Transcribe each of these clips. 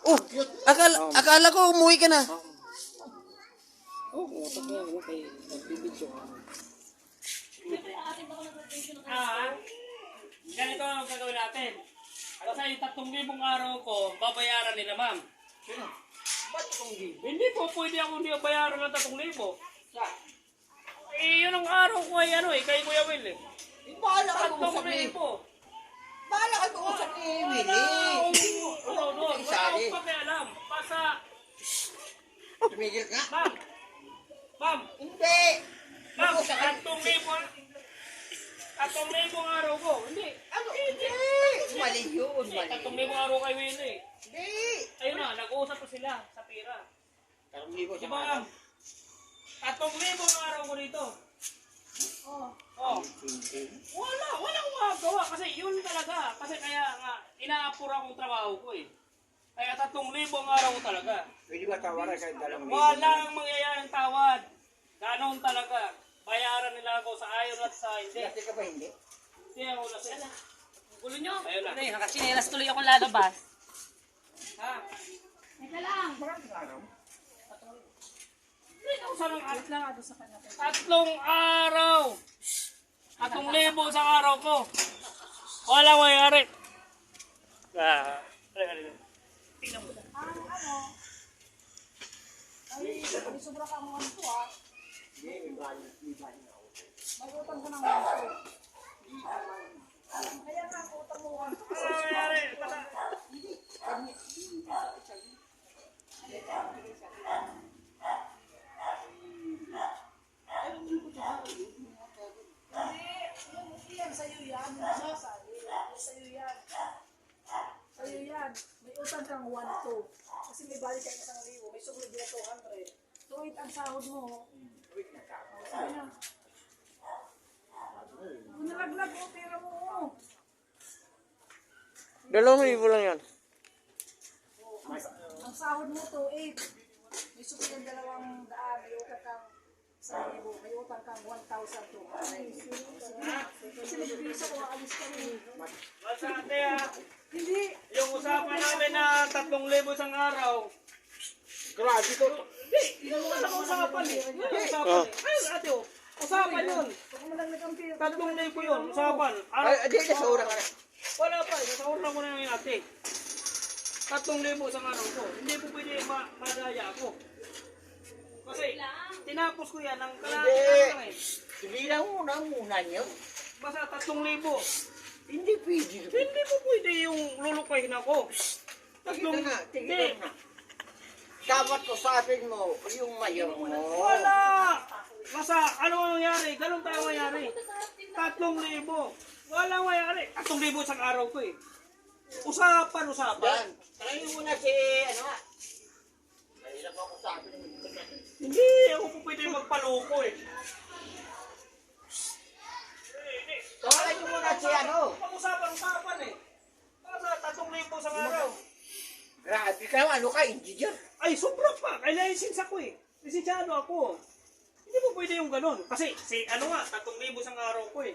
Oh, akala ko umuwi ka na. Oo, utak mo yun kay nagbibidyo ka. Ganito ang gagawin natin. Kasi yung 3,000 araw ko, babayaran nila, ma'am. Ba't itong di? Hindi po pwede ako hindi bayaran ng 3,000. Eh, yun ang araw ko ay ano eh, kay Kuya Will eh. Bahala ka kung sa 3,000. Bahala ka kung sa Willie. Wala akong pakialam. Basta, Tumigil ka? ma'am, Hindi. ma'am, 3,000 araw ko. Hindi. Ano? Hindi. Mali yun. Mali. 3,000 araw kay Will eh. Hindi. Ayun na, nag-uusap pa sila sa pira. Karong libo Di sa ba, ma'am? 3,000 araw ko dito. Oh. Walang magawa kasi yun talaga. Kasi kaya nga, inaapura akong trabaho ko eh. Kaya 3,000 araw ko talaga. Pwede ba tawaran kahit 2,000? Walang mangyayaring tawad. Ganon talaga. Bayaran nila ako sa ayon at sa hindi. Kasi ka ba hindi? Hindi ako lasing. Gulo nyo? Ayun na. Ano yun, nakasinelas tuloy akong lalabas. Ha? Teka lang. Maraming araw. Saan ang alis lang ato sa kanya? 3 araw. 3,000 sa araw ko. Walang mayayari. Tingnan mo. Ay, sobra ka mga ito ah. Hindi, may bali na ako. May utang ka ng mga ito. Kaya nga, utang mo ka. Walang mayayari. Hindi, yan sa'yo yan. Sa'yo yan. Sa'yo yan. May utang kang 1,2. Kasi may balik kayo isang libo. May sumunod na 200. 2,800 ang sahod mo. Sabi na. Kung nalaglag mo, pera mo. 2,000 lang yan. Ang sahod mo, 2,800. May sumunod na 200. May utang kang 1,000. May utang kang 1,200. Kasi nag-visa ko, aalis ka rin. Basta ate ah. Hindi. Yung usapan namin na 3,000 isang araw. Grabe ko. Hindi, yun lang ang usapan eh. Yun ang usapan eh. Ayun ate oh. Usapan yun. Huwag mo naglag ang pera. 3,000 yun. Usapan. Ay, di na sa ura ka na. Wala pa eh. Nasa urna ko na yung ate. 3,000 isang araw ko. Hindi po pwede madaya ako. Kasi tinapos ko yan ng kalahati lang eh. Bilang muna niyo. Basta 3,000. Hindi pwede. Hindi po pwede yung lulukahin ako. Tigil na. Tigil na. Dapat usapin mo yung mayor mo. Wala! Basta ano ang nangyari? Ganun tayo nangyari. 3,000. Walang nangyari. 3,000 isang araw ko eh. Usapan. Yan. Try mo na si, ano nga. Mahirap ako usapin. Hindi ako po pwede magpaluko eh. Tawagin mo muna si, ano. Pag-usapan eh. Basta 3,000 isang araw. Grabe ka, ano ka, engineer. Ay, sobra pa. Kaya license ako eh. Lisensyado ako. Hindi mo pwede yung ganun. Kasi, ano nga, 3,000 isang araw ko eh.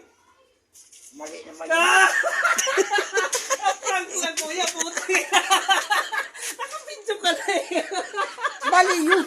Mali na mali. Ah! Prank ko lang kuya, puti. Nakapinso ka na eh. Mali yun.